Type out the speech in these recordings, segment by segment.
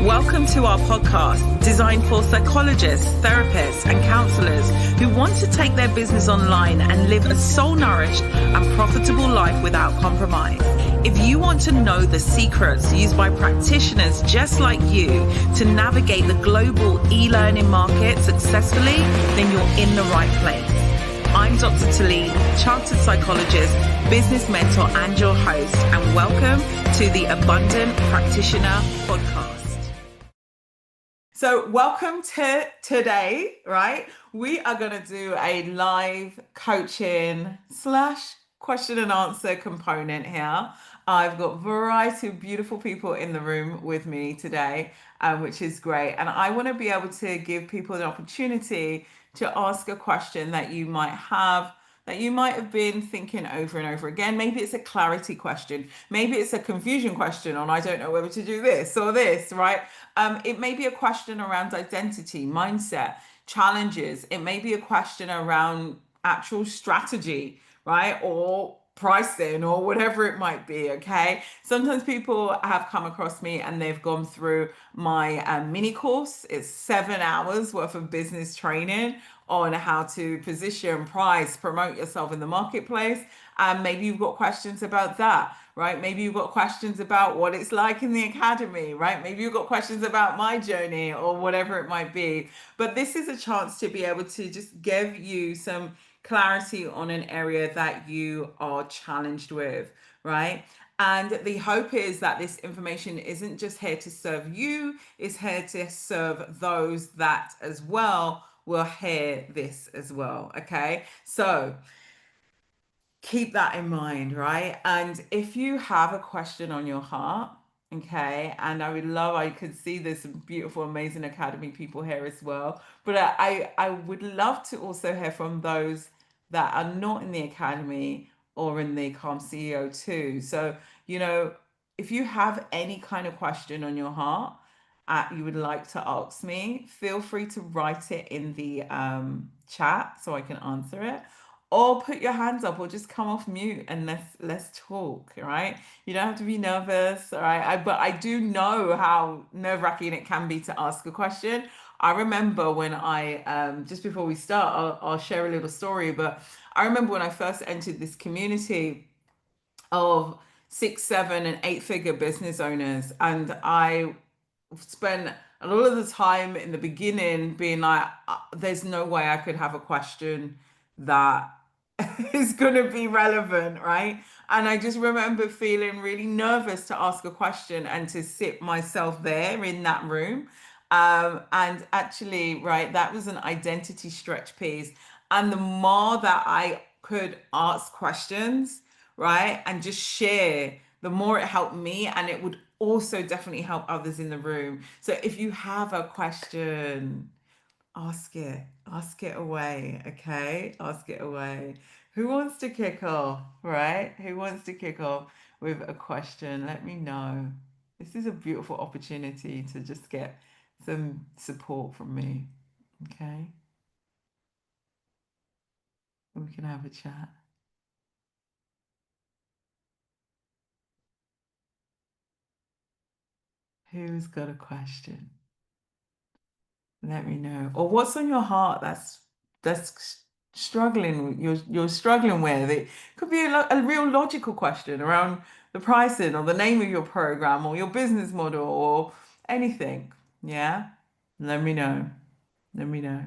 Welcome to our podcast, designed for psychologists, therapists, and counselors who want to take their business online and live a soul-nourished and profitable life without compromise. If you want to know the secrets used by practitioners just like you to navigate the global e-learning market successfully, then you're in the right place. I'm Dr. Tilean, chartered psychologist, business mentor, and your host, and welcome to the Abundant Practitioner Podcast. So welcome to today, right? We are going to do a live coaching / question and answer component here. I've got a variety of beautiful people in the room with me today, which is great. And I want to be able to give people an opportunity to ask a question that you might have, that you might have been thinking over and over again. Maybe it's a clarity question. Maybe it's a confusion question on I don't know whether to do this or this, right? It may be a question around identity, mindset, challenges. It may be a question around actual strategy, right? Or pricing or whatever it might be. Okay. Sometimes people have come across me and they've gone through my mini course. It's 7 hours worth of business training on how to position, price, promote yourself in the marketplace. And maybe you've got questions about that, right? Maybe you've got questions about what it's like in the academy, right? Maybe you've got questions about my journey or whatever it might be. But this is a chance to be able to just give you some clarity on an area that you are challenged with, right? And the hope is that this information isn't just here to serve you, it's here to serve those that as well will hear this as well. Okay. So keep that in mind, right? And if you have a question on your heart, okay, and I could see there's some beautiful, amazing Academy people here as well. But I would love to also hear from those that are not in the Academy or in the Calm CEO too. So, if you have any kind of question on your heart, you would like to ask me, feel free to write it in the chat so I can answer it, or put your hands up, or just come off mute and let's talk. Right? You don't have to be nervous. All right? But I do know how nerve-wracking it can be to ask a question. I remember when I just before we start, I'll share a little story. But I remember when I first entered this community of 6, 7, and 8-figure business owners, and I spent a lot of the time in the beginning being like, there's no way I could have a question that is going to be relevant, right? And I just remember feeling really nervous to ask a question and to sit myself there in that room. And actually, right, that was an identity stretch piece. And the more that I could ask questions, right, and just share, the more it helped me, and it would also definitely help others in the room. So if you have a question, ask it away. Okay, ask it away. Who wants to kick off, right? Who wants to kick off with a question? Let me know. This is a beautiful opportunity to just get some support from me. Okay, we can have a chat. Who's got a question? Let me know. Or what's on your heart that's struggling, you're struggling with. It could be a real logical question around the pricing or the name of your program or your business model or anything. Yeah. Let me know. Let me know.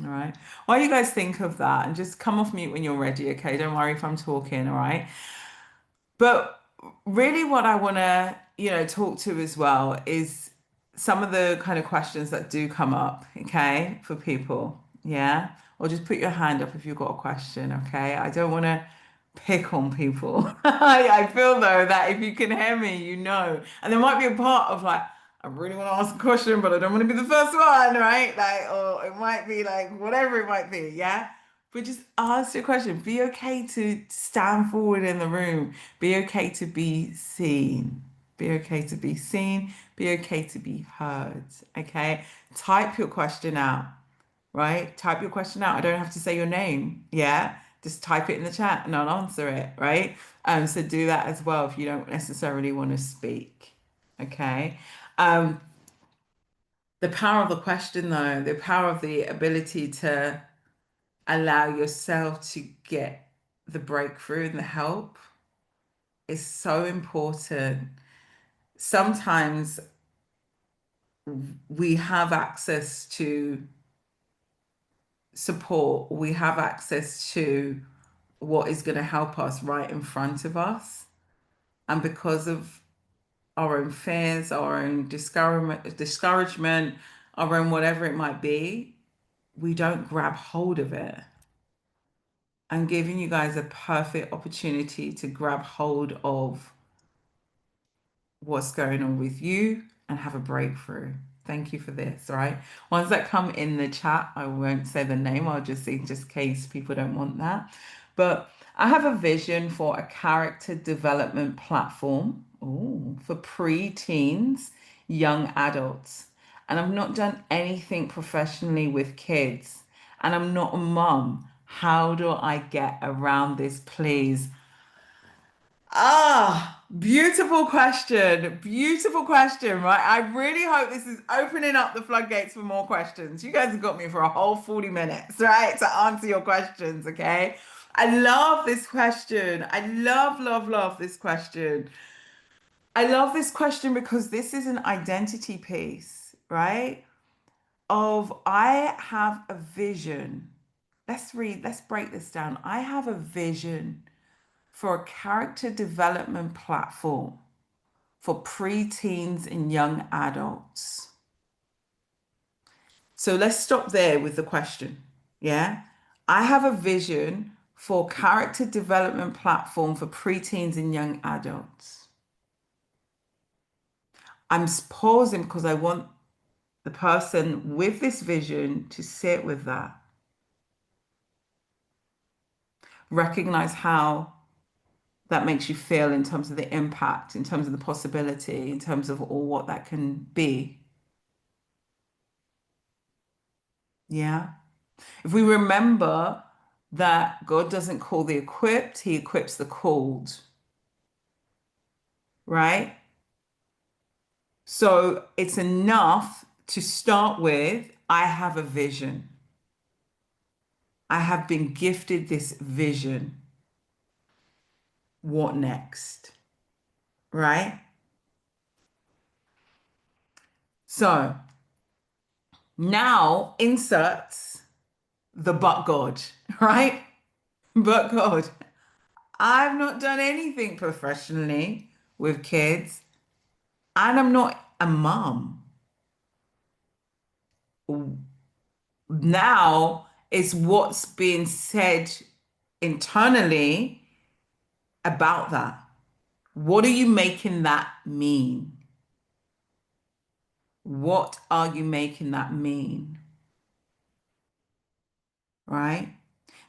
All right. While you guys think of that, and just come off mute when you're ready, okay? Don't worry if I'm talking, all right? But really what I want to, talk to as well is some of the kind of questions that do come up, okay, for people. Yeah. Or just put your hand up if you've got a question, okay? I don't want to pick on people. I feel though that if you can hear me, And there might be a part of like, I really want to ask a question, but I don't want to be the first one, right? Like, or it might be like whatever it might be, yeah? But just ask your question. Be okay to stand forward in the room. Be okay to be seen. Be okay to be seen. Be okay to be heard. Okay? Type your question out, right? Type your question out. I don't have to say your name. Yeah? Just type it in the chat and I'll answer it, right? So do that as well if you don't necessarily want to speak. Okay? The power of the question, though, the power of the ability to allow yourself to get the breakthrough and the help is so important. Sometimes we have access to support, we have access to what is going to help us right in front of us. And because of our own fears, our own discouragement, our own whatever it might be, we don't grab hold of it. I'm giving you guys a perfect opportunity to grab hold of what's going on with you and have a breakthrough. Thank you for this, right? Ones that come in the chat, I won't say the name, I'll just say just in case people don't want that. But I have a vision for a character development platform for pre-teens, young adults. And I've not done anything professionally with kids. And I'm not a mum. How do I get around this, please? Ah, beautiful question. Beautiful question, right? I really hope this is opening up the floodgates for more questions. You guys have got me for a whole 40 minutes, right, to answer your questions, okay? I love this question. I love this question. I love this question because this is an identity piece, right? Of I have a vision. Let's break this down. I have a vision for a character development platform for preteens and young adults. So let's stop there with the question. Yeah. I have a vision for character development platform for preteens and young adults. I'm pausing because I want the person with this vision to sit with that. Recognize how that makes you feel in terms of the impact, in terms of the possibility, in terms of all what that can be. Yeah. If we remember that God doesn't call the equipped, He equips the called, right? So it's enough to start with, I have a vision. I have been gifted this vision. What next? Right? So now inserts the but God, right? But God, I've not done anything professionally with kids, and I'm not a mom. Now it's what's being said internally about that. What are you making that mean? What are you making that mean? Right?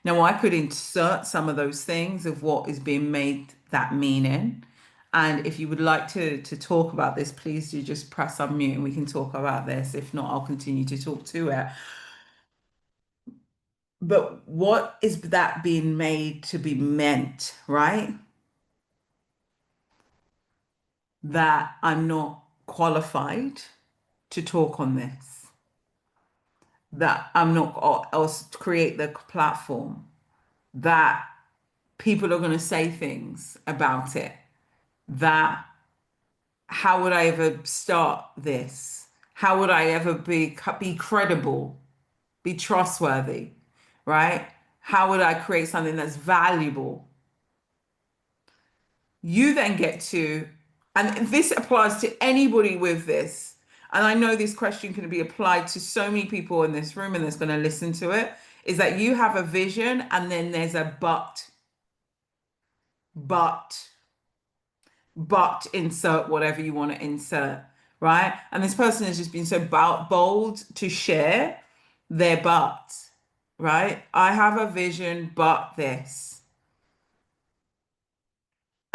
Now, I could insert some of those things of what is being made that meaning. And if you would like to talk about this, please do just press unmute and we can talk about this. If not, I'll continue to talk to it. But what is that being made to be meant, right? That I'm not qualified to talk on this, that I'm not, or else to create the platform, that people are going to say things about it, that how would I ever start this? How would I ever be credible, be trustworthy, right? How would I create something that's valuable? You then get to, and this applies to anybody with this. And I know this question can be applied to so many people in this room and that's going to listen to it, is that you have a vision and then there's a but, insert whatever you want to insert, right? And this person has just been so bold to share their but, right? I have a vision, but this.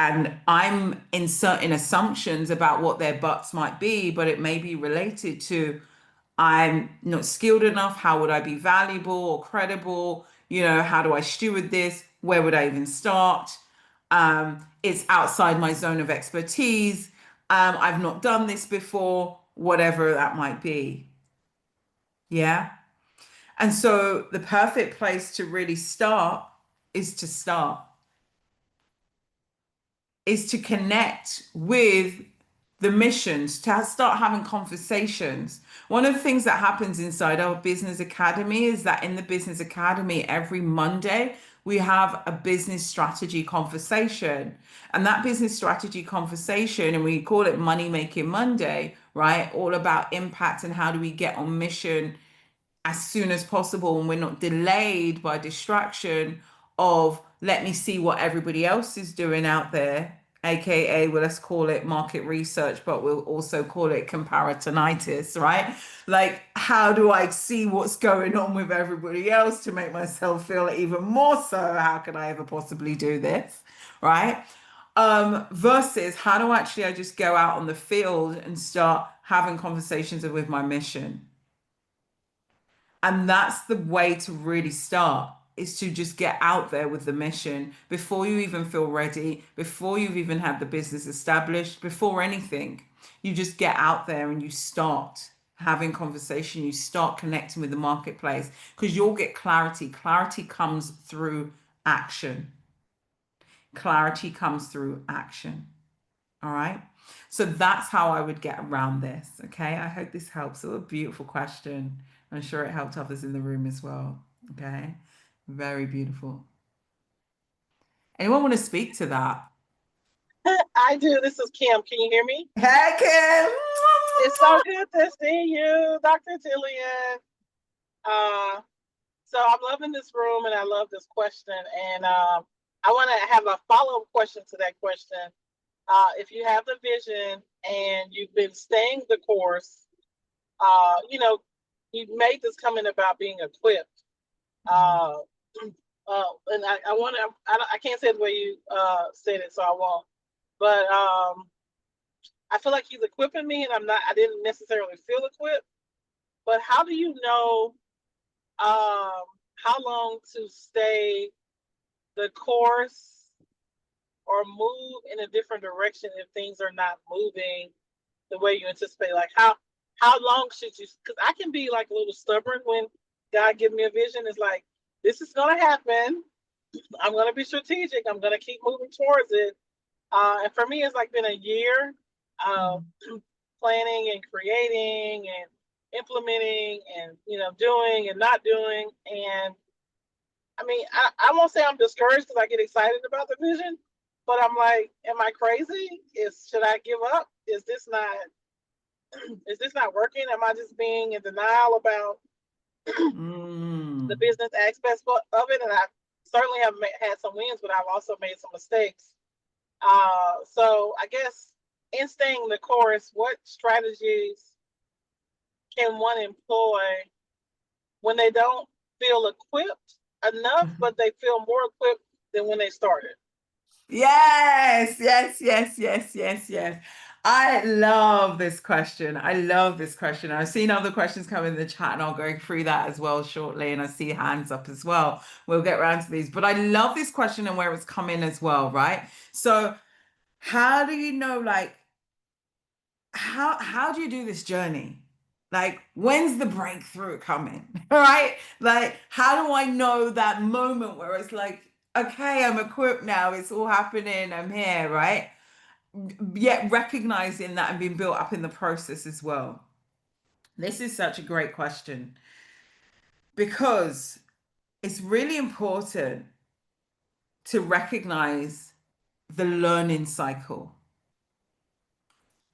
And I'm inserting assumptions about what their buts might be, but it may be related to I'm not skilled enough. How would I be valuable or credible? You know, how do I steward this? Where would I even start? It's outside my zone of expertise. I've not done this before, whatever that might be. Yeah. And so the perfect place to really start is to start, is to connect with the missions, to start having conversations. One of the things that happens inside our business academy is that in the business academy, every Monday, we have a business strategy conversation. And that business strategy conversation, and we call it Money Making Monday, right? All about impact and how do we get on mission as soon as possible and we're not delayed by distraction of let me see what everybody else is doing out there, aka well, let's call it market research, but we'll also call it comparisonitis, right? Like, how do I see what's going on with everybody else to make myself feel even more so? How can I ever possibly do this, right? Versus how do actually I just go out on the field and start having conversations with my mission. And that's the way to really start, is to just get out there with the mission before you even feel ready, before you've even had the business established, before anything. You just get out there and you start having conversation, you start connecting with the marketplace because you'll get clarity. Clarity comes through action. Clarity comes through action. All right. So that's how I would get around this. Okay. I hope this helps. What a beautiful question. I'm sure it helped others in the room as well. Okay. Very beautiful. Anyone want to speak to that? I do. This is Kim. Can you hear me? Heck yeah. It's so good to see you, Dr. Tilean. Uh, so I'm loving this room and I love this question. And I want to have a follow-up question to that question. If you have the vision and you've been staying the course, you know, you made this comment about being equipped. Uh, and I want to, I can't say the way you said it, so I won't. But I feel like he's equipping me, and I didn't necessarily feel equipped. But how do you know how long to stay the course or move in a different direction if things are not moving the way you anticipate? Like how long should you? Because I can be like a little stubborn when God gives me a vision. It's like this is going to happen. I'm going to be strategic. I'm going to keep moving towards it. And for me, it's like been a year of planning and creating and implementing and doing and not doing. And I mean, I won't say I'm discouraged because I get excited about the vision, but I'm like, am I crazy? Should I give up? Is this not working? Am I just being in denial about the Mm. business aspects of it? And I certainly have had some wins, but I've also made some mistakes. So I guess in staying the course, what strategies can one employ when they don't feel equipped enough, but they feel more equipped than when they started? Yes, yes, yes, yes, yes, yes. I love this question. I love this question. I've seen other questions come in the chat and I'll go through that as well shortly. And I see hands up as well. We'll get around to these. But I love this question and where it's come in as well, right? So how do you know, like, how do you do this journey? Like, when's the breakthrough coming? Right? Like, how do I know that moment where it's like, okay, I'm equipped now, it's all happening, I'm here, right? Yet recognizing that and being built up in the process as well. This is such a great question because it's really important to recognize the learning cycle,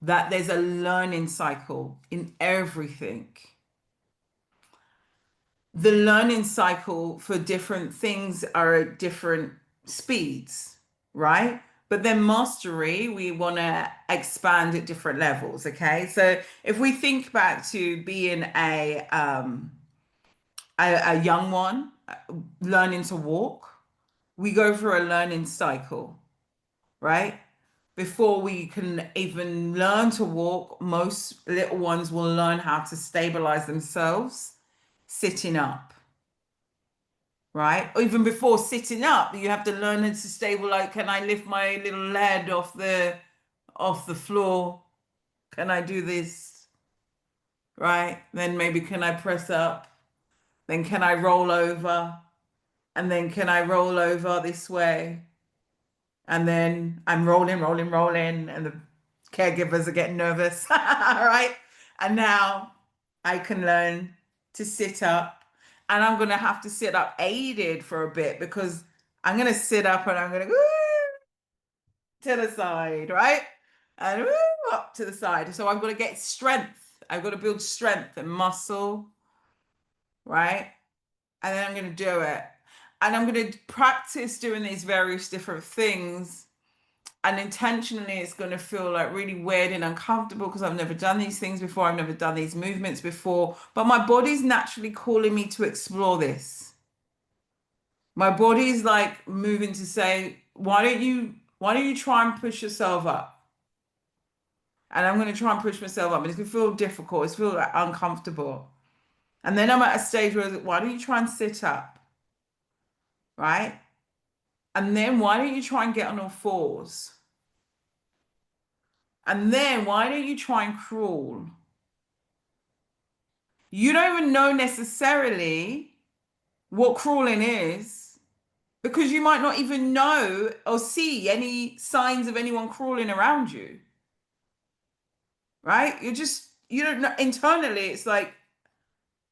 that there's a learning cycle in everything. The learning cycle for different things are at different speeds, right? But then mastery, we want to expand at different levels. Okay, so if we think back to being a young one, learning to walk, we go through a learning cycle, right? Before we can even learn to walk, most little ones will learn how to stabilize themselves sitting up, right? Or even before sitting up, you have to learn to stable. Like, can I lift my little head off the floor? Can I do this? right? Then maybe can I press up? Then can I roll over? And then can I roll over this way? And then I'm rolling, rolling, rolling, and the caregivers are getting nervous. All right. And now I can learn to sit up. And I'm going to have to sit up aided for a bit because I'm going to sit up and I'm going to go to the side, right? And up to the side. So I'm going to get strength. I've got to build strength and muscle, right? And then I'm going to do it. And I'm going to practice doing these various different things. And intentionally, it's going to feel like really weird and uncomfortable because I've never done these things before. I've never done these movements before. But my body's naturally calling me to explore this. My body's like moving to say, why don't you try and push yourself up? And I'm going to try and push myself up. And it's going to feel difficult. It's feel like uncomfortable. And then I'm at a stage where, why don't you try and sit up? Right? And then why don't you try and get on all fours? And then why don't you try and crawl? You don't even know necessarily what crawling is because you might not even know or see any signs of anyone crawling around you, right? You don't know internally. It's like,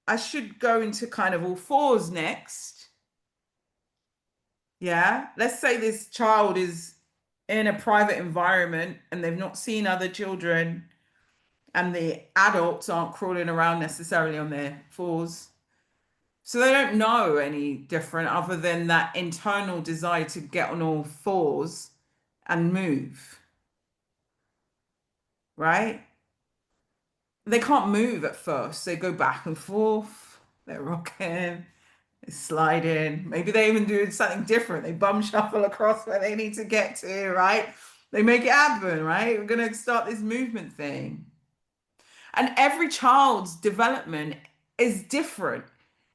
I should go into kind of all fours next. Yeah. Let's say this child is in a private environment and they've not seen other children and the adults aren't crawling around necessarily on their fours. So they don't know any different other than that internal desire to get on all fours and move, right? They can't move at first. They go back and forth. They're rocking, they're sliding. Maybe they even do something different. They bum shuffle across where they need to get to, right? They make it happen, right? We're going to start this movement thing. And every child's development is different.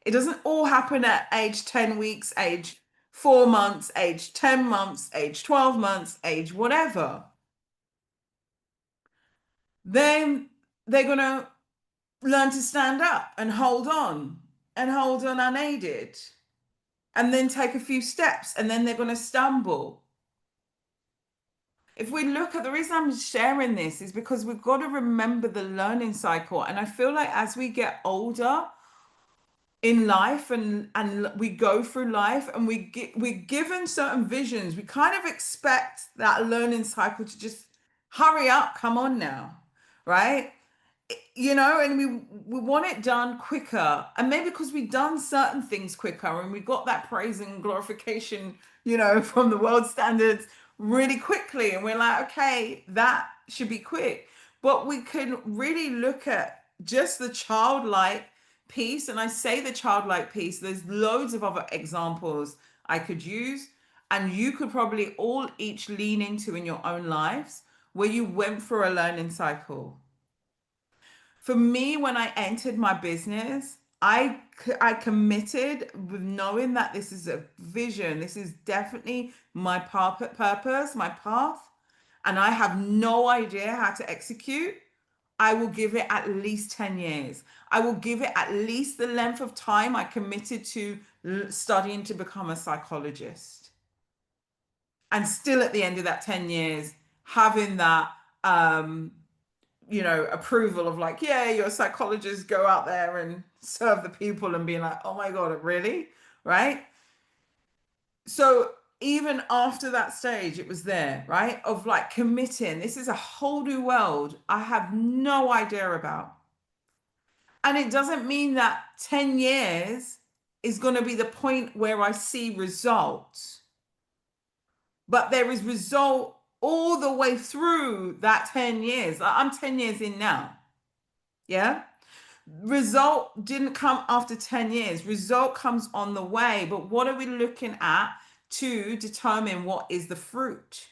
It doesn't all happen at age 10 weeks, age 4 months, age 10 months, age 12 months, age whatever. Then they're going to learn to stand up and hold on unaided, and then take a few steps, and then they're going to stumble. If we look at the reason I'm sharing this is because we've got to remember the learning cycle. And I feel like as we get older, in life and we go through life and we're given certain visions, we kind of expect that learning cycle to just hurry up, come on now, right? And we want it done quicker, and maybe because we've done certain things quicker and we got that praise and glorification, from the world standards really quickly, and we're like, okay, that should be quick. But we can really look at just the childlike piece, and I say the childlike piece, there's loads of other examples I could use, and you could probably all each lean into in your own lives where you went through a learning cycle. For me, when I entered my business, I committed with knowing that this is a vision. This is definitely my purpose, my path, and I have no idea how to execute. I will give it at least 10 years. I will give it at least the length of time I committed to studying to become a psychologist. And still at the end of that 10 years, having that approval of like, yeah, you're a psychologist, go out there and serve the people, and being like, oh my God, really? Right? So even after that stage, it was there, right? Of like committing, this is a whole new world I have no idea about. And it doesn't mean that 10 years is going to be the point where I see results, but there is result all the way through that 10 years. I'm 10 years in now. Yeah. Result didn't come after 10 years. Result comes on the way. But what are we looking at to determine what is the fruit?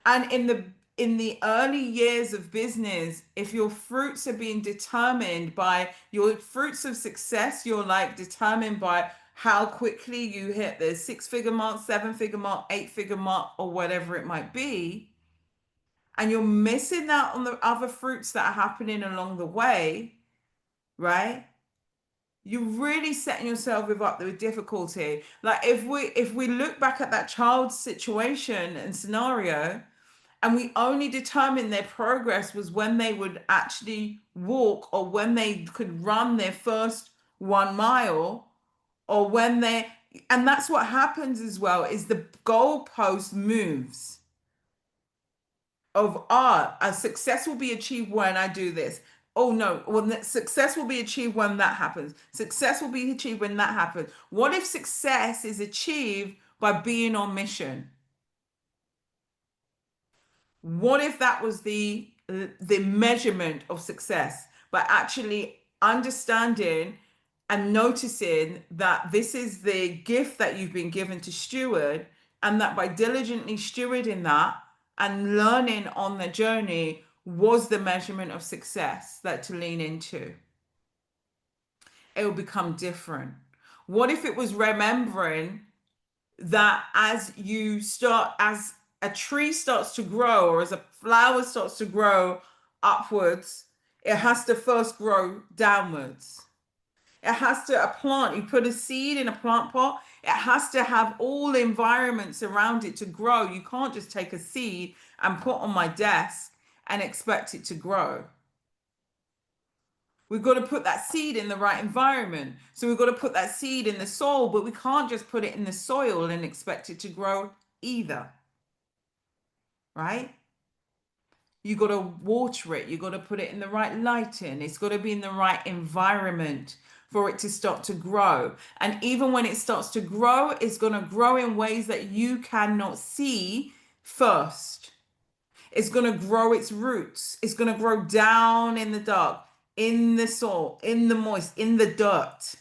And in the early years of business, if your fruits are being determined by your fruits of success, you're like determined by how quickly you hit the 6-figure mark, 7-figure mark, 8-figure mark, or whatever it might be. and you're missing out on the other fruits that are happening along the way, right? You're really setting yourself up with difficulty. Like if we look back at that child's situation and scenario, and we only determined their progress was when they would actually walk or when they could run their first 1 mile or when they, and that's what happens as well, is the goalpost moves of art. A success will be achieved when I do this. Oh no, well, success will be achieved when that happens. Success will be achieved when that happens. What if success is achieved by being on mission? What if that was the measurement of success, by actually understanding and noticing that this is the gift that you've been given to steward, and that by diligently stewarding that and learning on the journey was the measurement of success that to lean into? It will become different. What if it was remembering that as a tree starts to grow, or as a flower starts to grow upwards, it has to first grow downwards. It has to, a plant, you put a seed in a plant pot, it has to have all the environments around it to grow. You can't just take a seed and put on my desk and expect it to grow. We've got to put that seed in the right environment. So we've got to put that seed in the soil, but we can't just put it in the soil and expect it to grow either. Right? You got to water it. You got to put it in the right lighting. It's got to be in the right environment for it to start to grow. And even when it starts to grow, it's going to grow in ways that you cannot see first. It's going to grow its roots. It's going to grow down in the dark, in the soil, in the moist, in the dirt.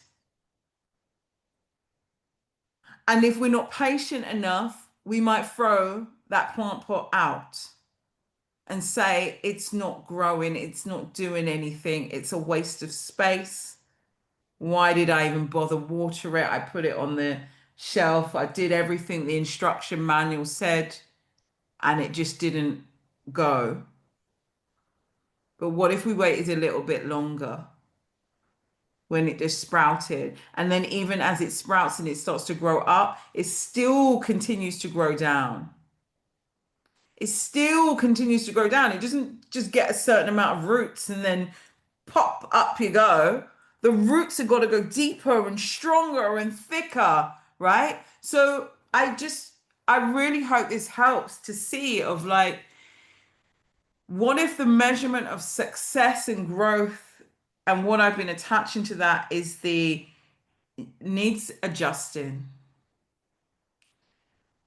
And if we're not patient enough, we might throw that plant pot out and say it's not growing, it's not doing anything, it's a waste of space. Why did I even bother water it? I put it on the shelf. I did everything the instruction manual said, and it just didn't go. But what if we waited a little bit longer when it just sprouted? And then even as it sprouts and it starts to grow up, it still continues to grow down. It still continues to grow down. It doesn't just get a certain amount of roots and then pop up you go. The roots have got to go deeper and stronger and thicker, right? So I really hope this helps to see of like, what if the measurement of success and growth and what I've been attaching to that is the needs adjusting?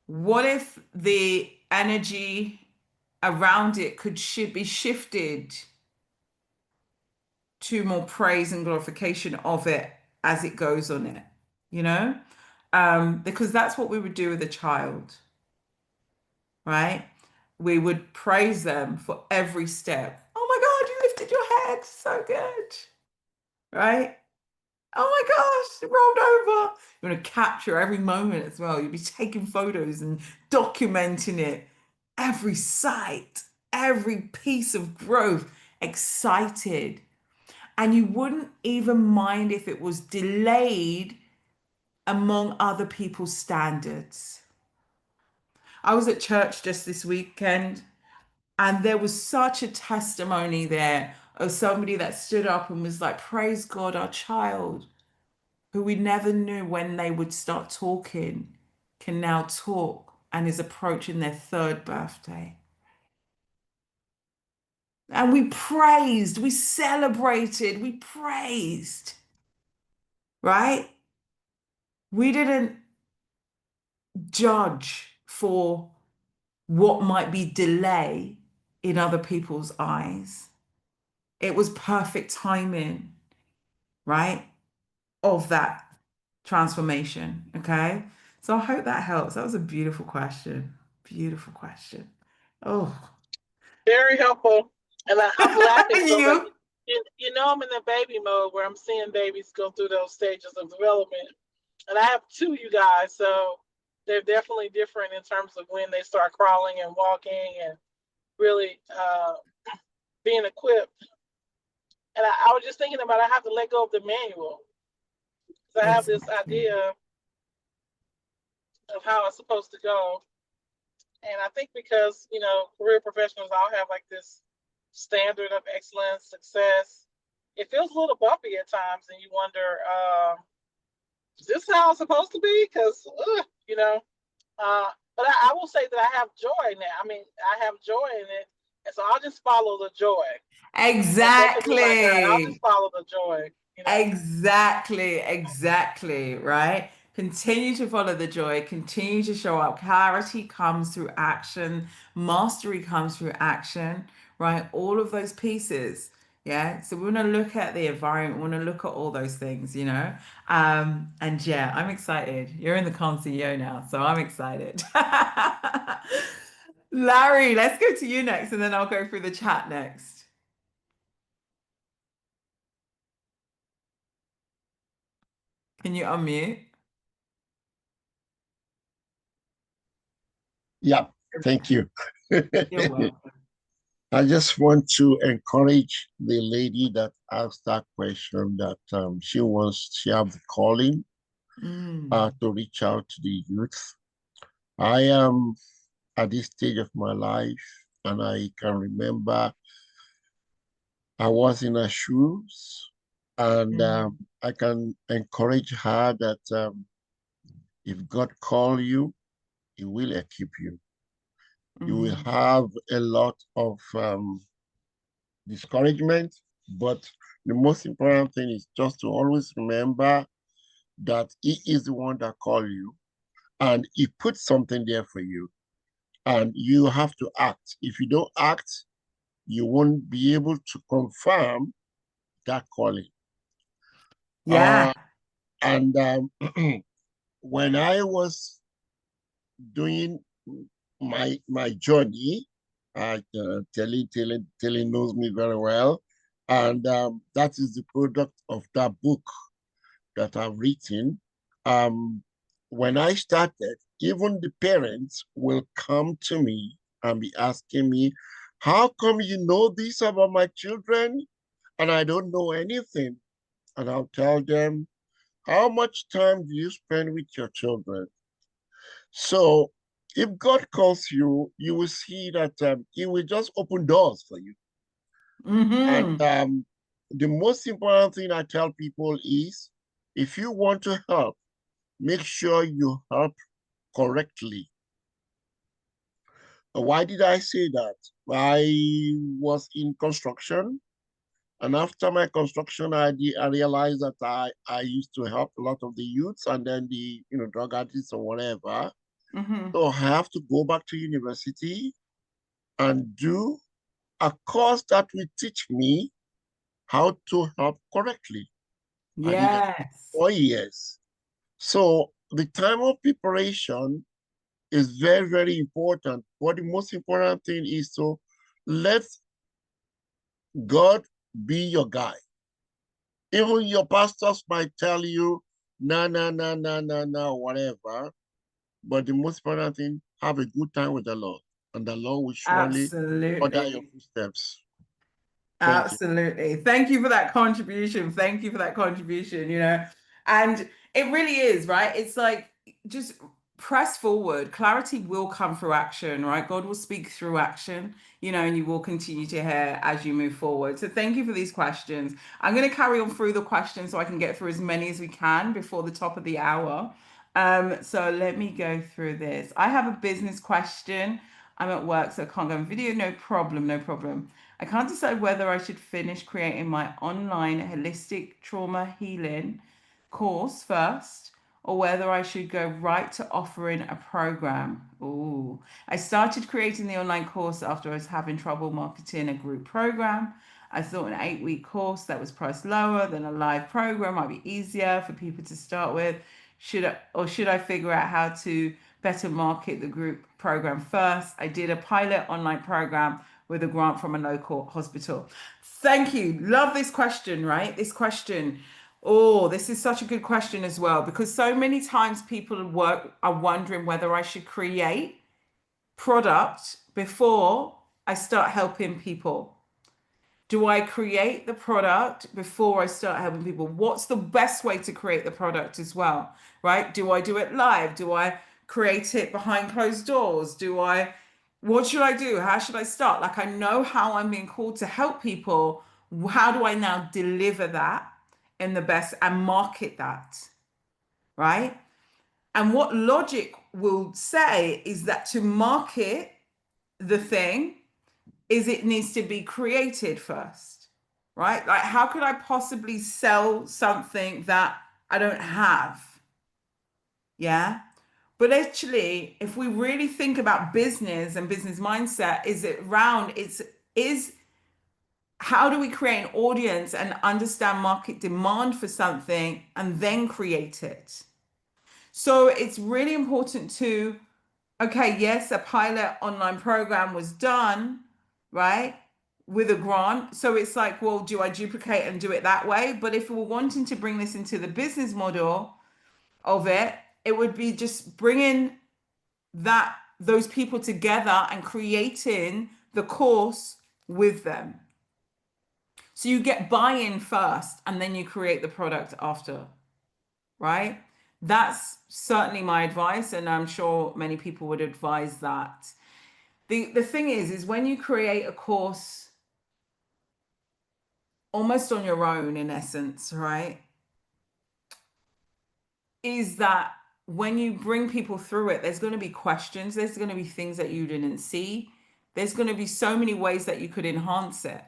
What if the energy around it should be shifted to more praise and glorification of it as it goes on it, you know? Because that's what we would do with a child, right? We would praise them for every step. Oh my God, you lifted your head, so good, right? Oh my gosh, it rolled over. You want to capture every moment as well. You'll be taking photos and documenting it, every sight, every piece of growth, excited. And you wouldn't even mind if it was delayed among other people's standards. I was at church just this weekend, and there was such a testimony there of somebody that stood up and was like, praise God, our child, who we never knew when they would start talking, can now talk and is approaching their third birthday. And we praised, we celebrated, we praised, right? We didn't judge for what might be delay in other people's eyes. It was perfect timing, right? Of that transformation. Okay. So I hope that helps. That was a beautiful question. Beautiful question. Oh, Very helpful. And I'm laughing because you. you know I'm in the baby mode where I'm seeing babies go through those stages of development. And I have two, you guys, so they're definitely different in terms of when they start crawling and walking and really being equipped. And I was just thinking about I have to let go of the manual because I have this Exactly. idea of how it's supposed to go. And I think because, career professionals all have like this standard of excellence, success, it feels a little bumpy at times. And you wonder, is this how it's supposed to be? Because, but I will say that I have joy now. I mean, I have joy in it. And so I'll just follow the joy. That's definitely my guide. I'll just Exactly. follow the joy. Exactly, exactly, right? Continue to follow the joy, continue to show up. Clarity comes through action, mastery comes through action, right? All of those pieces. Yeah. So we want to look at the environment, we want to look at all those things, you know? And yeah, I'm excited. You're in the Calm CEO now, so I'm excited. Larry, let's go to you next, and then I'll go through the chat next. Can you unmute? Yeah, thank you. You're welcome. I just want to encourage the lady that asked that question that she have the calling Mm. to reach out to the youth. I am at this stage of my life, and I can remember I was in her shoes, and Mm, I can encourage her that if God call you, He will equip you. You will mhm. have a lot of discouragement, but the most important thing is just to always remember that He is the one that called you and He put something there for you, and you have to act. If you don't act, you won't be able to confirm that calling. Yeah. Uh, and when I was doing my journey, Telly knows me very well, and that is the product of that book that I've written. Um, when I started, even the parents will come to me and be asking me, "How come you know this about my children and I don't know anything?" And I'll tell them, "How much time do you spend with your children?" So if God calls you, you will see that He will just open doors for you. And Hmm. the most important thing I tell people is if you want to help, make sure you help correctly. Why did I say that? I was in construction, and after my construction, I realized that I used to help a lot of the youths and then the drug addicts or whatever. Hmm. So I have to go back to university and do a course that will teach me how to help correctly. I did that Yes. 4 years. So the time of preparation is very, very important. But the most important thing is to let God be your guide. Even your pastors might tell you, no, no, no, no, no, no, whatever. But the most important thing, have a good time with the Lord, and the Lord will surely order your Absolutely. footsteps. Thank you. Absolutely. Thank you for that contribution. Thank you for that contribution, you know. And it really is, right? It's like just press forward. Clarity will come through action, right? God will speak through action, you know, and you will continue to hear as you move forward. So thank you for these questions. I'm going to carry on through the questions so I can get through as many as we can before the top of the hour. So let me go through this. I have a business question. I'm at work, so I can't go on video. No problem, no problem. I can't decide whether I should finish creating my online holistic trauma healing course first or whether I should go right to offering a program. Ooh. I started creating the online course after I was having trouble marketing a group program. I thought an 8 week course that was priced lower than a live program might be easier for people to start with. Should I figure out how to better market the group program first? I did a pilot online program with a grant from a local hospital. Thank you. Love this question, right? This question. Oh, this is such a good question as well because so many times are wondering whether I should create product before I start helping people? Do I create the product before I start helping people? What's the best way to create the product as well, right? Do I do it live? Do I create it behind closed doors? What should I do? How should I start? Like, I know how I'm being called to help people. How do I now deliver that in the best and market that, right? And what logic will say is that to market the thing, is it needs to be created first, right? Like, how could I possibly sell something that I don't have? Yeah. But actually, if we really think about business and business mindset, is how do we create an audience and understand market demand for something and then create it? So it's really important to, okay, yes, a pilot online program was done, right, with a grant. So it's like, well, do I duplicate and do it that way? But if we're wanting to bring this into the business model of it, it would be just bringing those people together and creating the course with them. So you get buy-in first and then you create the product after, right? That's certainly my advice, and I'm sure many people would advise that. The thing is when you create a course almost on your own, in essence, right? Is that when you bring people through it, there's going to be questions, there's going to be things that you didn't see, there's going to be so many ways that you could enhance it.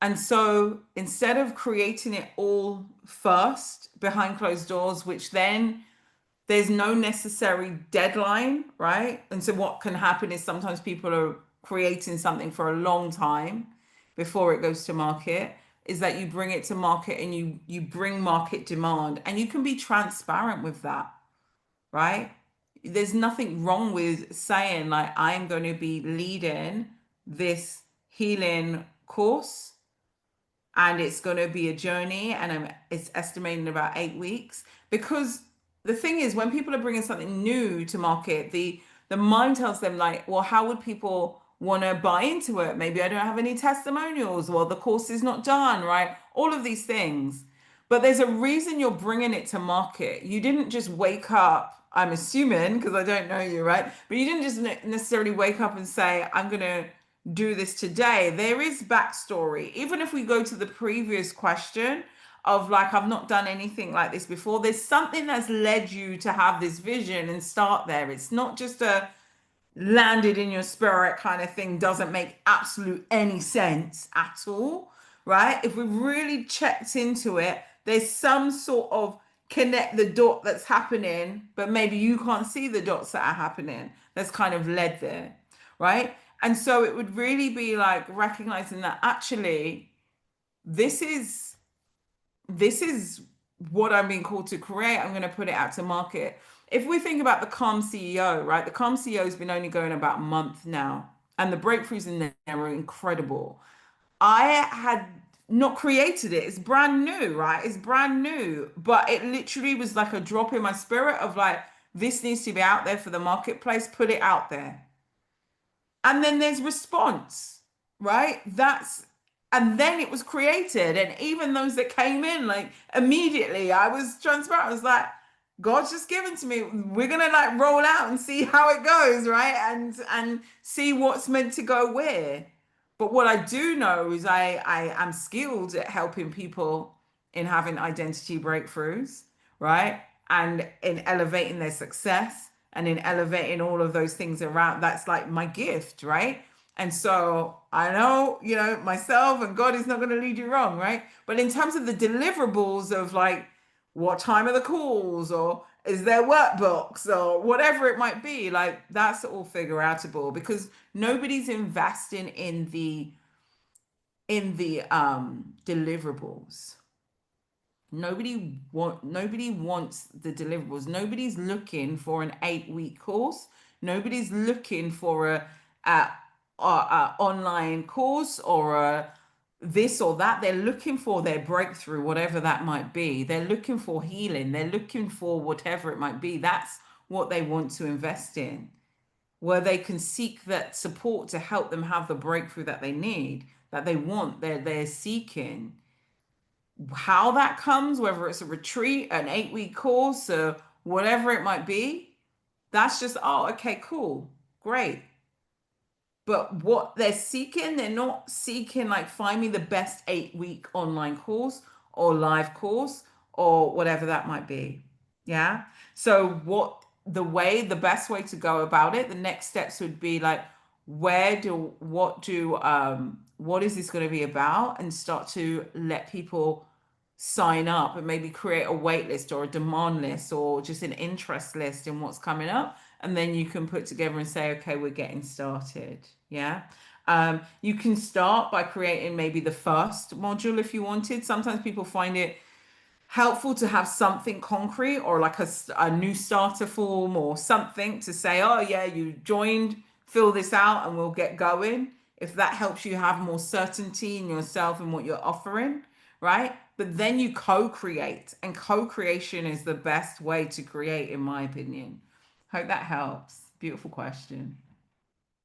And so instead of creating it all first behind closed doors, which then there's no necessary deadline, right? And so what can happen is sometimes people are creating something for a long time before it goes to market, is that you bring it to market and you bring market demand, and you can be transparent with that, right? There's nothing wrong with saying like, I'm going to be leading this healing course and it's going to be a journey, and it's estimated about 8 weeks. Because the thing is, when people are bringing something new to market, the mind tells them like, well, how would people want to buy into it? Maybe I don't have any testimonials, well, the course is not done, right? All of these things. But there's a reason you're bringing it to market. You didn't just wake up, I'm assuming, because I don't know you, right? But you didn't just necessarily wake up and say, I'm going to do this today. There is backstory. Even if we go to the previous question of like, I've not done anything like this before, there's something that's led you to have this vision and start there. It's not just a landed in your spirit kind of thing, doesn't make absolute any sense at all, right? If we really checked into it, there's some sort of connect the dot that's happening, but maybe you can't see the dots that are happening that's kind of led there, right? And so it would really be like recognizing that actually this is this is what I'm being called to create. I'm going to put it out to market. If we think about the Calm CEO, right? The Calm CEO has been only going about a month now, and the breakthroughs in there are incredible. I had not created it. It's brand new, right? It's brand new, but it literally was like a drop in my spirit of like, this needs to be out there for the marketplace, put it out there. And then there's response, right? And then it was created. And even those that came in, like immediately, I was transparent. I was like, God's just given to me. We're gonna like roll out and see how it goes, right? And see what's meant to go where. But what I do know is I am skilled at helping people in having identity breakthroughs, right? And in elevating their success and in elevating all of those things around. That's like my gift, right? And so I know, myself and God is not going to lead you wrong, right? But in terms of the deliverables of like, what time are the calls, or is there workbooks, or whatever it might be, like that's all figure outable, because nobody's investing in the deliverables. Nobody wants the deliverables. Nobody's looking for an 8-week course. Nobody's looking for a online course or a this or that. They're looking for their breakthrough, whatever that might be. They're looking for healing. They're looking for whatever it might be. That's what they want to invest in. where they can seek that support to help them have the breakthrough that they need, that they want, they're seeking. How that comes, whether it's a retreat, an 8-week course, or whatever it might be, that's just, oh, okay, cool, great. But what they're seeking, they're not seeking like find me the best 8-week online course or live course or whatever that might be. Yeah. So the best way to go about it, the next steps would be like, what is this going to be about? And start to let people sign up and maybe create a wait list or a demand list or just an interest list in what's coming up. And then you can put together and say, okay, we're getting started. Yeah. You can start by creating maybe the first module if you wanted. Sometimes people find it helpful to have something concrete or like a new starter form or something to say, oh, yeah, you joined, fill this out and we'll get going. If that helps you have more certainty in yourself and what you're offering, right? But then you co-create, and co-creation is the best way to create, in my opinion. Hope that helps. Beautiful question.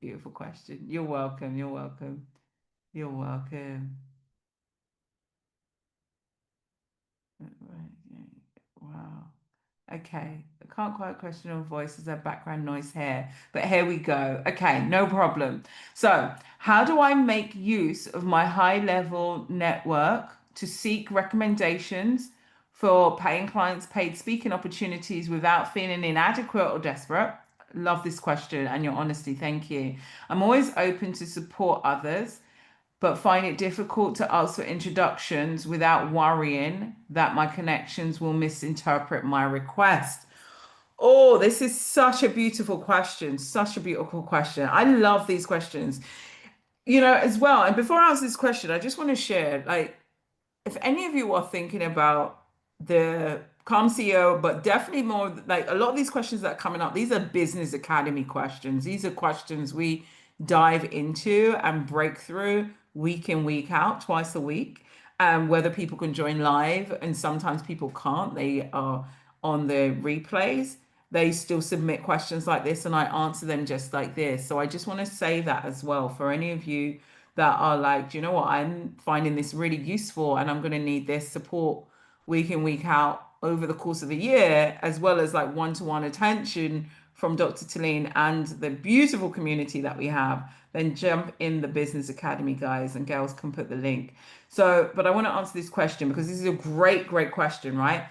Beautiful question. You're welcome. You're welcome. You're welcome. Wow. Okay. I can't quite question your voice as a background noise here, but here we go. Okay, no problem. So, how do I make use of my high level network to seek recommendations for paying clients, paid speaking opportunities without feeling inadequate or desperate? Love this question and your honesty. Thank you. I'm always open to support others, but find it difficult to ask for introductions without worrying that my connections will misinterpret my request. Oh, this is such a beautiful question. Such a beautiful question. I love these questions, as well. And before I ask this question, I just want to share like, if any of you are thinking about the Calm CEO, but definitely more like a lot of these questions that are coming up, these are business academy questions. These are questions we dive into and break through week in, week out, twice a week. Whether people can join live and sometimes people can't, they are on the replays. They still submit questions like this and I answer them just like this. So I just want to say that as well for any of you that are like, do you know what? I'm finding this really useful and I'm going to need this support week in, week out over the course of the year, as well as like one-to-one attention from Dr. Tilean and the beautiful community that we have. Then jump in the Business Academy, guys, and girls can put the link. So, but I want to answer this question because this is a great, great question, right?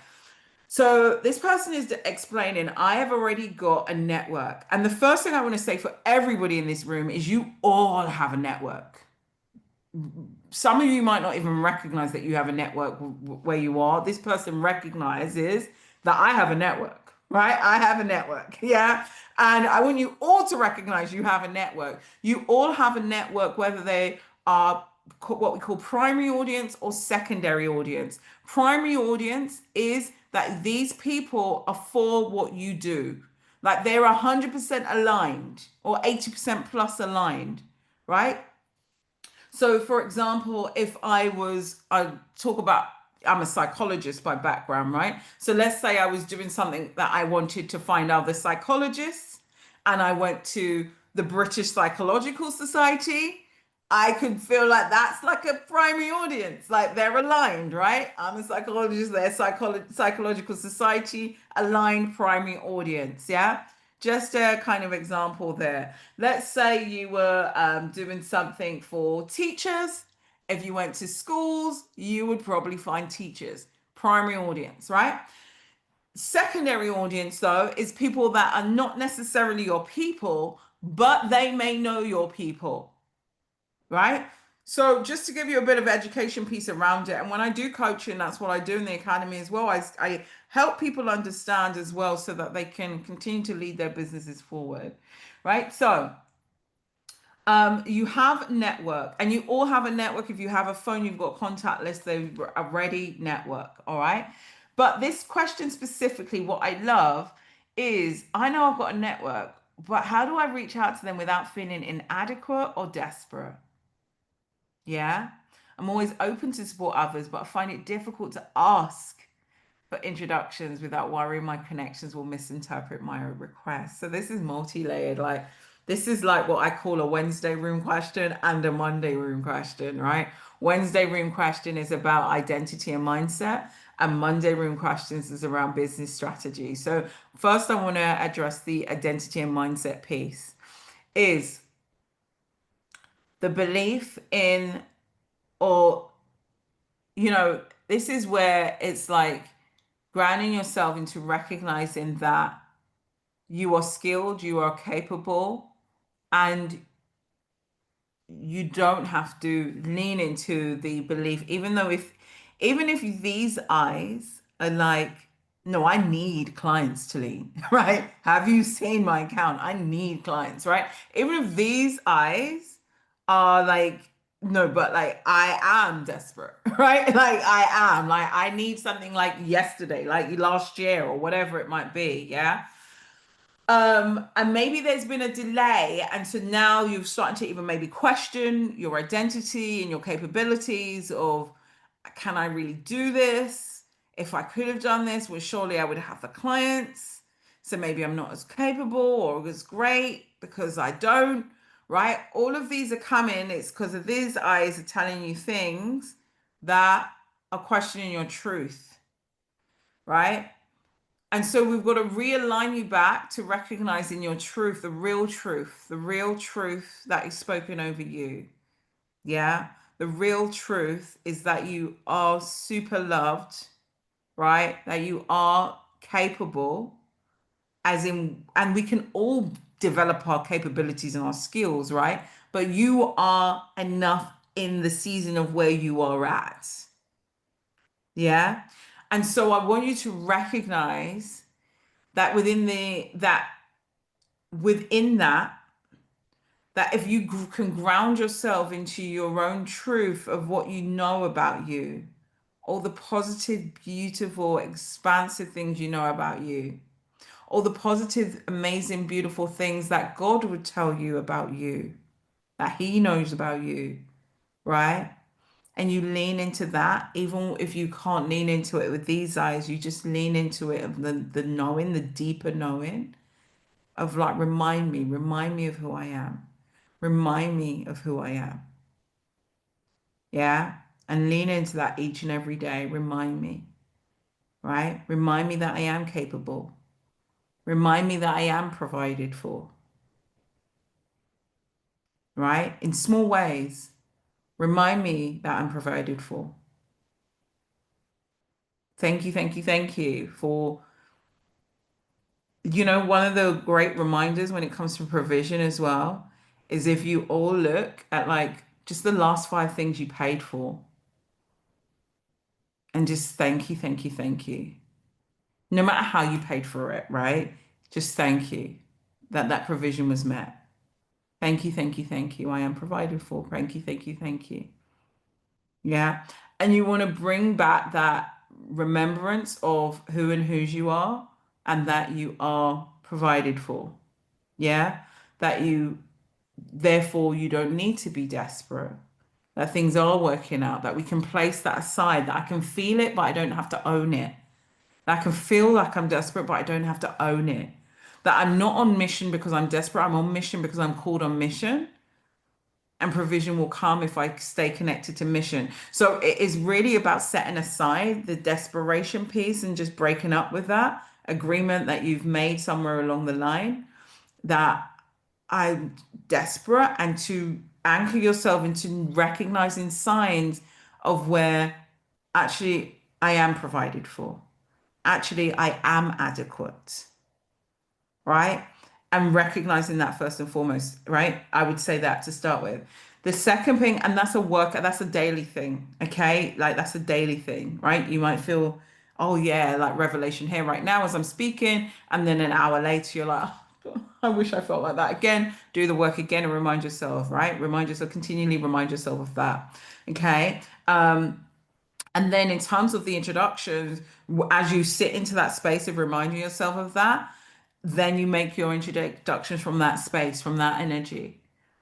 So this person is explaining, I have already got a network. And the first thing I want to say for everybody in this room is you all have a network. Some of you might not even recognize that you have a network where you are. This person recognizes that I have a network, right? I have a network. Yeah. And I want you all to recognize you have a network. You all have a network, whether they are what we call primary audience or secondary audience. Primary audience is that these people are for what you do. Like they're 100% aligned or 80% plus aligned, right? So, for example, if I talk about, I'm a psychologist by background, right? So let's say I was doing something that I wanted to find other psychologists, and I went to the British Psychological Society. I could feel like that's like a primary audience, like they're aligned, right? I'm a psychologist, they're psychological society, aligned primary audience, yeah? Just a kind of example there. Let's say you were doing something for teachers. If you went to schools, you would probably find teachers, primary audience, right? Secondary audience, though, is people that are not necessarily your people, but they may know your people, right? So just to give you a bit of education piece around it, and when I do coaching, that's what I do in the academy as well. I help people understand as well so that they can continue to lead their businesses forward, right? So you have network, and you all have a network. If you have a phone, you've got contact list, they're a ready network, all right? But this question specifically, what I love is I know I've got a network, but how do I reach out to them without feeling inadequate or desperate? Yeah. I'm always open to support others, but I find it difficult to ask for introductions without worrying my connections will misinterpret my request. So this is multi-layered. Like This is like what I call a Wednesday room question and a Monday room question, right? Wednesday room question is about identity and mindset, and Monday room questions is around business strategy. So, first, I want to address the identity and mindset piece is the belief in, or, this is where it's like grounding yourself into recognizing that you are skilled, you are capable, and you don't have to lean into the belief, even if these eyes are like, no, I need clients to lean, right? Have you seen my account? I need clients, right? Even if these eyes are like, no, but like I am desperate, right? Like I need something like yesterday, like last year or whatever it might be, yeah. And maybe there's been a delay, and so now you're starting to even maybe question your identity and your capabilities of, can I really do this? If I could have done this, well, surely I would have the clients. So maybe I'm not as capable or as great because I don't, right? All of these are coming. It's because of these eyes are telling you things that are questioning your truth, right? And so we've got to realign you back to recognizing your truth, the real truth that is spoken over you. Yeah. The real truth is that you are super loved, right? That you are capable, as in, and we can all develop our capabilities and our skills, right? But you are enough in the season of where you are at. Yeah. And so I want you to recognize that within that if you can ground yourself into your own truth of what you know about you, all the positive, beautiful, expansive things you know about you, all the positive, amazing, beautiful things that God would tell you about you, that He knows about you, right? And you lean into that, even if you can't lean into it with these eyes, you just lean into it of the knowing, the deeper knowing of like, remind me of who I am. Remind me of who I am. Yeah. And lean into that each and every day. Remind me, right? Remind me that I am capable. Remind me that I am provided for, right? In small ways, remind me that I'm provided for. Thank you, thank you, thank you for, one of the great reminders when it comes to provision as well is if you all look at like just the last five things you paid for and just thank you, thank you, thank you. No matter how you paid for it, right? Just thank you that that provision was met. Thank you, thank you, thank you. I am provided for. Thank you, thank you, thank you. Yeah. And you want to bring back that remembrance of who and whose you are and that you are provided for. Yeah. That therefore, you don't need to be desperate. That things are working out, that we can place that aside, that I can feel it, but I don't have to own it. That I can feel like I'm desperate, but I don't have to own it. That I'm not on mission because I'm desperate. I'm on mission because I'm called on mission. And provision will come if I stay connected to mission. So it is really about setting aside the desperation piece and just breaking up with that agreement that you've made somewhere along the line that I'm desperate, and to anchor yourself into recognizing signs of where actually I am provided for. Actually, I am adequate, right? And recognizing that first and foremost, right? I would say that to start with. The second thing, and that's a daily thing, okay? Like that's a daily thing, right? You might feel, oh yeah, like revelation here right now as I'm speaking, and then an hour later you're like, oh, I wish I felt like that again. Do the work again and remind yourself, right? Remind yourself, continually remind yourself of that, okay? And then in terms of the introductions, as you sit into that space of reminding yourself of that, then you make your introductions from that space, from that energy,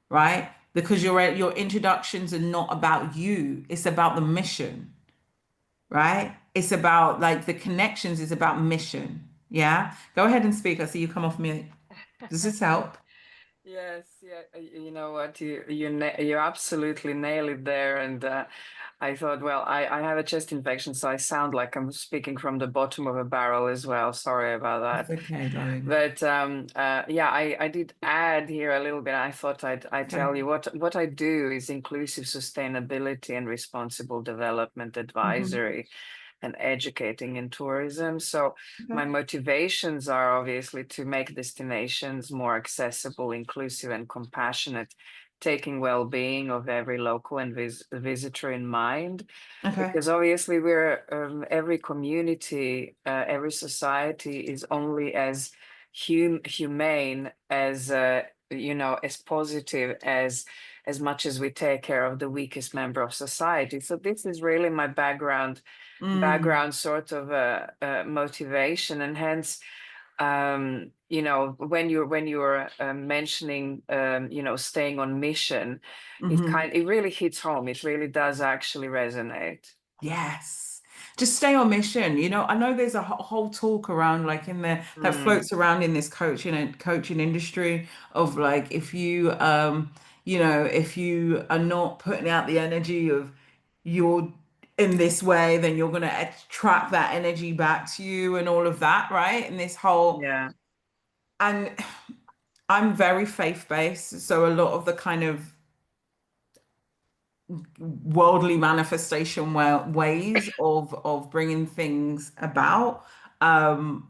right? Because your introductions are not about you. It's about the mission, right? It's about like the connections is about mission. Yeah. Go ahead and speak. I see you come off mute. Does this help? Yes, yeah, you know what, you absolutely nail it there. And I thought, well, I have a chest infection, so I sound like I'm speaking from the bottom of a barrel as well. Sorry about It's that. okay, darling. But yeah, I did add here a little bit. I thought I'd Okay. tell you what I do is inclusive sustainability and responsible development Mhm. advisory and educating in tourism. So my Okay. motivations are obviously to make destinations more accessible, inclusive, and compassionate, taking well-being of every local and visitor in mind. Okay. Because obviously we're every community, every society is only as humane as as positive as much as we take care of the weakest member of society. So this is really my Mm. background sort of motivation, and hence when you're mentioning staying on mission, Hmm. it really hits home. It really does actually resonate. Yes. Just stay on mission. I know there's a whole talk around like in there that Mm, floats around in this coaching and coaching industry of like if you if you are not putting out the energy of you're in this way, then you're gonna attract that energy back to you and all of that, right? And this whole yeah. and I'm very faith-based, so a lot of the kind of worldly manifestation ways of bringing things about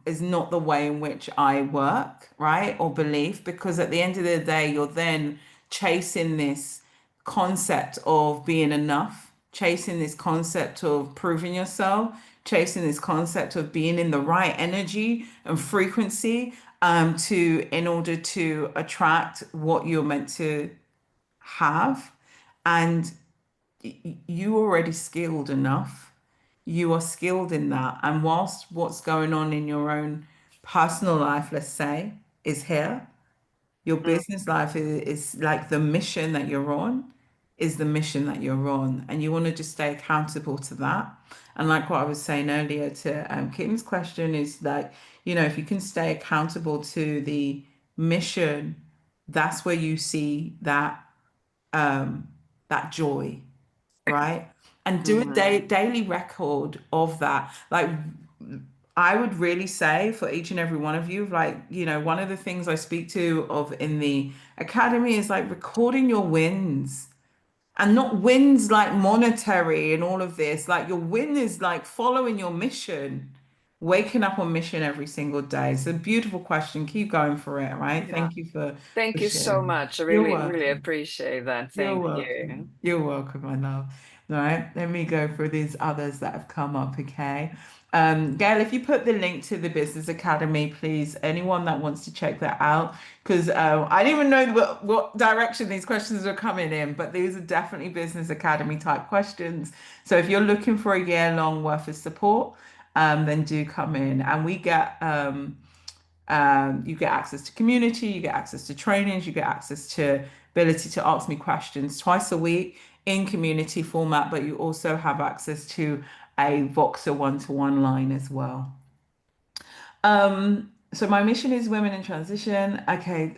is not the way in which I work, right? Or believe, because at the end of the day, you're then chasing this concept of being enough, chasing this concept of proving yourself, chasing this concept of being in the right energy and frequency to in order to attract what you're meant to have. And you already skilled enough. You are skilled in that. And whilst what's going on in your own personal life, let's say, is here, your Mm, business life is like the mission that you're on, is the mission that you're on. And you want to just stay accountable to that. And like what I was saying earlier to Kim's question is like, if you can stay accountable to the mission, that's where you see that joy, right? And do a mhm. daily record of that. Like, I would really say for each and every one of you, like, one of the things I speak to of in the academy is like recording your wins and not wins like monetary and all of this. Like, your win is like following your mission, waking up on mission every single day. It's a beautiful question. Keep going for it, right? Yeah. Thank you for Thank you so sharing. much. I You're really welcome. appreciate that. You're Thank you. welcome. You're welcome, my love. All right, let me go through these others that have come up, okay? Gail, if you put the link to the Business Academy, please, anyone that wants to check that out, because I didn't even know what direction these questions are coming in, but these are definitely Business Academy type questions. So if you're looking for a year long worth of support, then do come in. And you get access to community, you get access to trainings, you get access to ability to ask me questions twice a week in community format, but you also have access to a Voxer one-to-one line as well. So my mission is women in transition. Okay,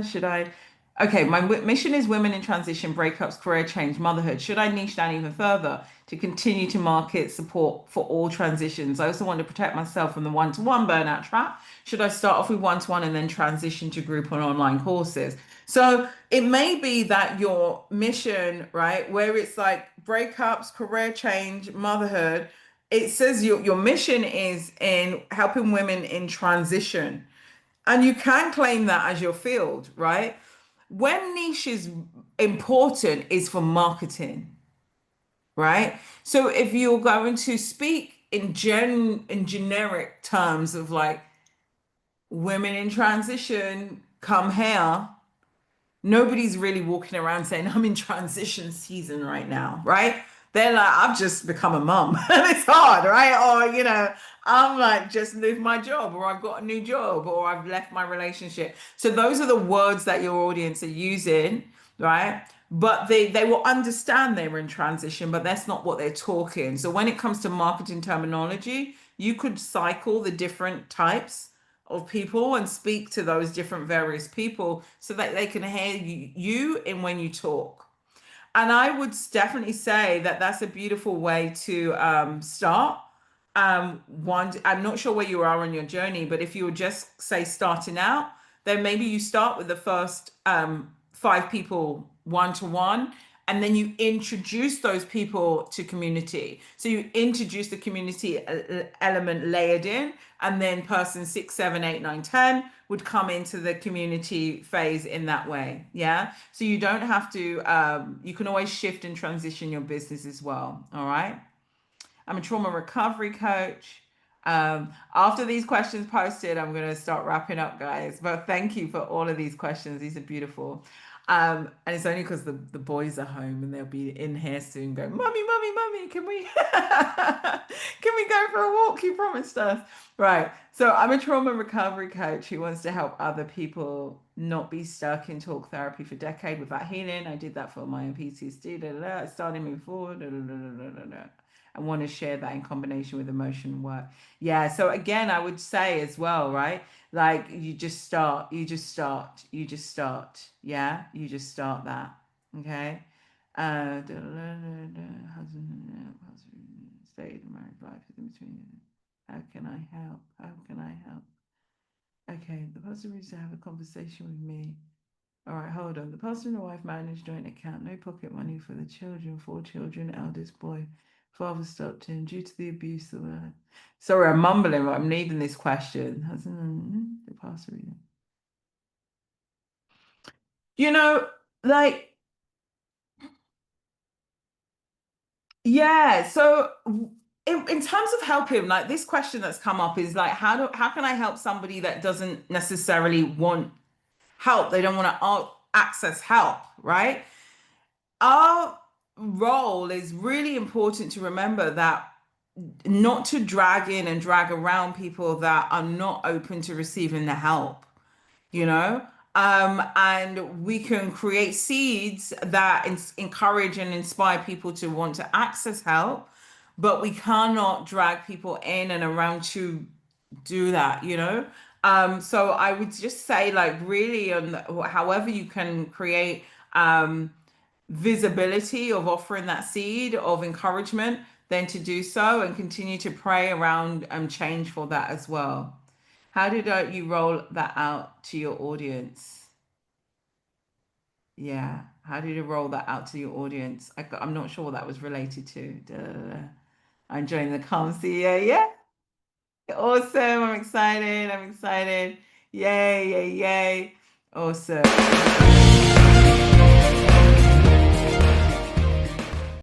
should I? Okay, my mission is women in transition, breakups, career change, motherhood. Should I niche down even further to continue to market support for all transitions? I also want to protect myself from the one-to-one burnout trap. Should I start off with one-to-one and then transition to group and online courses? So it may be that your mission, right, where it's like breakups, career change, motherhood, it says your mission is in helping women in transition. And you can claim that as your field, right? When niche is important is for marketing, right? So if you're going to speak in generic terms of like women in transition, come here, nobody's really walking around saying, I'm in transition season right now, right? They're like, I've just become a mum and it's hard, right? Or, I'm like, just leave my job, or I've got a new job, or I've left my relationship. So those are the words that your audience are using, right? But they will understand they're in transition, but that's not what they're talking. So when it comes to marketing terminology, you could cycle the different types of people and speak to those different various people so that they can hear you in when you talk. And I would definitely say that that's a beautiful way to start. One, I'm not sure where you are on your journey, but if you were just say starting out, then maybe you start with the first five people one to one, and then you introduce those people to community. So you introduce the community element layered in, and then person 6, 7, 8, 9, 10 would come into the community phase in that way. Yeah. So you don't have to, you can always shift and transition your business as well. All right. I'm a trauma recovery coach. After these questions posted, I'm going to start wrapping up, guys. But thank you for all of these questions. These are beautiful. And it's only because the boys are home and they'll be in here soon going, Mummy, Mummy, Mummy, can we can we go for a walk? You promised us. Right. So I'm a trauma recovery coach who wants to help other people not be stuck in talk therapy for decades without healing. I did that for my own PTSD. I started moving forward. I want to share that in combination with emotion work. Yeah. So again, I would say as well, right? Like you just start. Yeah. You just start that. Okay. State of married life is in between. How can I help? How can I help? Okay, the person needs to have a conversation with me. All right, hold on. The husband and wife manage joint account, no pocket money for the children, 4 children, eldest boy. Father stopped in due to the abuse of her. Sorry, I'm mumbling, but I'm needing this question. The pastor reading. You know, like, yeah, so in terms of helping, like this question that's come up is like, how can I help somebody that doesn't necessarily want help? They don't want to access help, right? Our role is really important to remember that not to drag in and drag around people that are not open to receiving the help, you know? And we can create seeds that encourage and inspire people to want to access help, but we cannot drag people in and around to do that, you know? So I would just say, like, really, on however you can create visibility of offering that seed of encouragement, then to do so and continue to pray around change for that as well. How did you roll that out to your audience? Yeah. How did you roll that out to your audience? I'm not sure what that was related to. Duh. I'm enjoying the comments. Yeah, yeah. Awesome. I'm excited. I'm excited. Yay, yay, yay. Awesome.